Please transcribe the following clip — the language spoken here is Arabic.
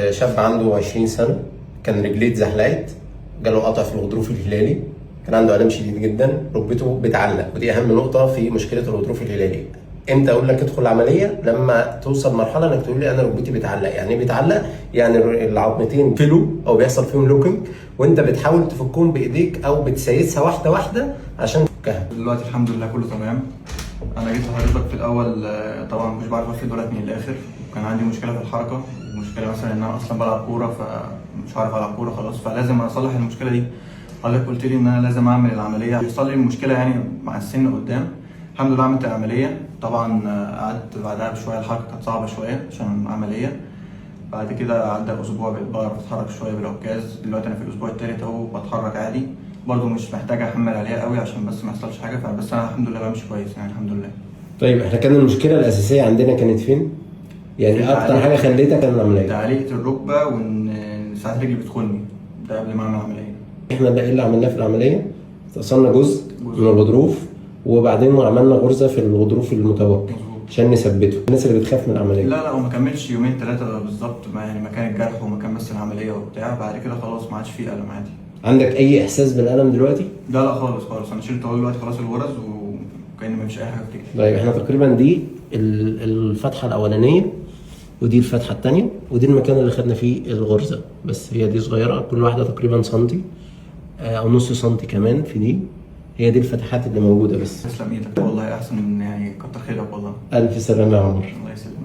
شاب عنده 20 سنة، كان رجليه اتزحلقت، جاله قطع في الغضروف الهلالي، كان عنده ألم شديد جدا، ركبته بتعلق، ودي أهم نقطة في مشكلة الغضروف الهلالي. امتى اقول لك ادخل عمليه؟ لما توصل مرحله انك تقول لي انا ركبتي بتعلق. يعني ايه بتعلق؟ يعني العظمتين فيلو او بيحصل فيهم لوكينج، وانت بتحاول تفكهم بايديك او بتسيسها واحده واحده عشان تفكها. دلوقتي الحمد لله كله تمام. انا جيت لحضرتك في الاول طبعا مش بعرف افرد ورقه من الاخر، وكان عندي مشكله في الحركه، ومشكله مثلا ان انا اصلا بلعب كوره فمش عارف العب كوره خلاص، فلازم اصلح المشكله دي. حضرتك قلت لي ان انا لازم اعمل العمليه، بيحصل لي المشكله يعني مع السن قدام. الحمد لله عملت العمليه. طبعا قعدت بعدها بشويه، الحركه كانت صعبه شويه عشان العمليه. بعد كده عدى اسبوع بقيت بعرف اتحرك شويه بالعكاز. دلوقتي انا في الاسبوع الثالث اهو بتحرك عادي، برضه مش محتاج احمل عليها قوي عشان بس ما يحصلش حاجه، فبس انا الحمد لله بمشي كويس يعني الحمد لله. طيب احنا كان المشكله الاساسيه عندنا كانت فين؟ يعني اكتر حاجه خليتها كان العمليه؟ تعليقة الركبه، وان ساعات رجلي بتخني، ده قبل ما اعمل العمليه. احنا ده اللي عملناه في العمليه، استأصلنا جزء من الغضروف، وبعدين عملنا غرزه في الغضروف المتبقي عشان نثبته. الناس اللي بتخاف من العمليه، لا وما كملش يومين ثلاثه بالظبط، يعني مكان الجرح ومكان بس العمليه وبتاع، بعد كده خلاص ما عادش فيه الم عادي. عندك اي احساس بالالم دلوقتي؟ لا خالص، انا شلت اهو دلوقتي خلاص الغرز، وكأن ما فيش اي حاجه بتجري. طيب احنا تقريبا دي الفتحه الاولانيه، ودي الفتحه الثانيه، ودي المكان اللي خدنا فيه الغرزه، بس هي دي صغيره، كل واحده تقريبا سنتي او نص سنتي كمان في دي. هي دي الفتحات اللي موجوده بس. تسلم ايدك والله، احسن من يعني كتر خيرك والله. الف سلامه يا عمر. الله يسلمك.